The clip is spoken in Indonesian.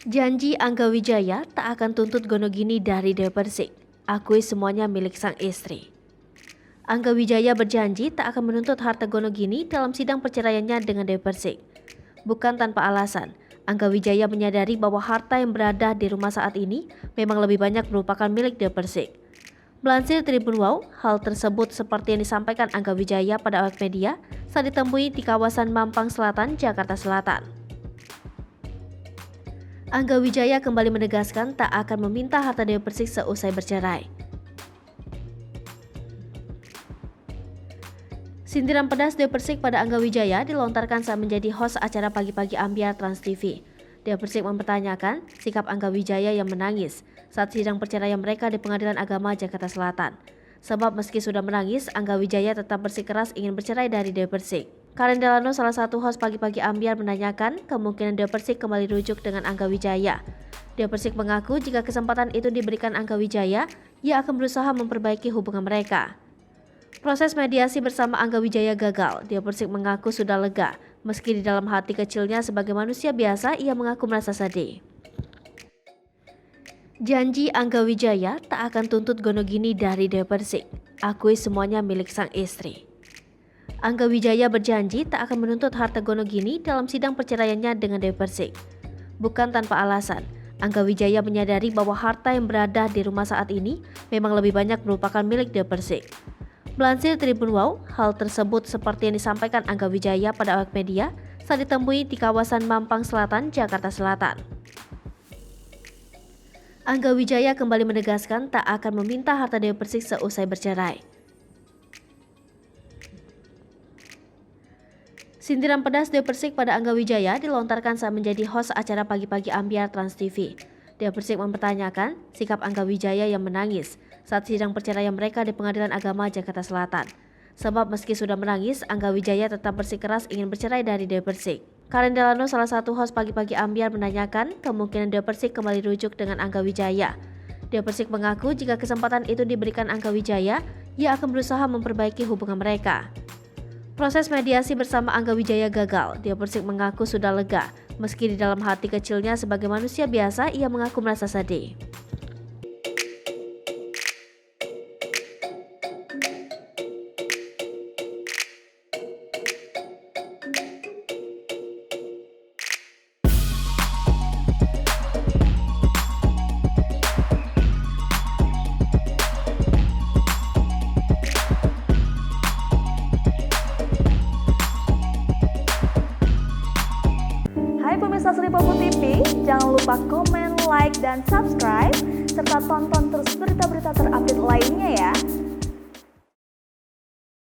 Janji Angga Wijaya tak akan tuntut Gonogini dari Dewi Persik. Akui semuanya milik sang istri. Angga Wijaya berjanji tak akan menuntut harta Gonogini dalam sidang perceraiannya dengan Dewi Persik. Bukan tanpa alasan, Angga Wijaya menyadari bahwa harta yang berada di rumah saat ini memang lebih banyak merupakan milik Dewi Persik. Melansir Tribun Wow, hal tersebut seperti yang disampaikan Angga Wijaya pada awak media saat ditemui di kawasan Mampang Selatan, Jakarta Selatan. Angga Wijaya kembali menegaskan tak akan meminta harta Dewi Persik seusai bercerai. Sindiran pedas Dewi Persik pada Angga Wijaya dilontarkan saat menjadi host acara Pagi-Pagi Ambyar Trans TV. Dewi Persik mempertanyakan sikap Angga Wijaya yang menangis saat sidang perceraian mereka di Pengadilan Agama Jakarta Selatan. Sebab meski sudah menangis, Angga Wijaya tetap bersikeras ingin bercerai dari Dewi Persik. Karen Delano, salah satu host Pagi-Pagi Ambyar, menanyakan kemungkinan Dewi Persik kembali rujuk dengan Angga Wijaya. Dewi Persik mengaku jika kesempatan itu diberikan Angga Wijaya, ia akan berusaha memperbaiki hubungan mereka. Proses mediasi bersama Angga Wijaya gagal. Dewi Persik mengaku sudah lega, meski di dalam hati kecilnya sebagai manusia biasa ia mengaku merasa sedih. Janji Angga Wijaya tak akan tuntut Gonogini dari Dewi Persik. Akui semuanya milik sang istri. Angga Wijaya berjanji tak akan menuntut harta Gonogini dalam sidang perceraiannya dengan Dewi Persik. Bukan tanpa alasan, Angga Wijaya menyadari bahwa harta yang berada di rumah saat ini memang lebih banyak merupakan milik Dewi Persik. Melansir Tribun Wow, hal tersebut seperti yang disampaikan Angga Wijaya pada awak media saat ditemui di kawasan Mampang Selatan, Jakarta Selatan. Angga Wijaya kembali menegaskan tak akan meminta harta Dewi Persik seusai bercerai. Sindiran pedas Dewi Persik pada Angga Wijaya dilontarkan saat menjadi host acara Pagi-Pagi Ambyar Trans TV. Dewi Persik mempertanyakan sikap Angga Wijaya yang menangis saat sidang perceraian mereka di Pengadilan Agama Jakarta Selatan. Sebab meski sudah menangis, Angga Wijaya tetap bersikeras ingin bercerai dari Dewi Persik. Karen Delano, salah satu host Pagi-Pagi Ambyar, menanyakan kemungkinan Dewi Persik kembali rujuk dengan Angga Wijaya. Dewi Persik mengaku jika kesempatan itu diberikan Angga Wijaya, ia akan berusaha memperbaiki hubungan mereka. Proses mediasi bersama Angga Wijaya gagal. Dewi Persik mengaku sudah lega, meski di dalam hati kecilnya sebagai manusia biasa ia mengaku merasa sedih. Hai pemirsa Sri Popo TV, jangan lupa komen, like, dan subscribe, serta tonton terus berita-berita terupdate lainnya ya.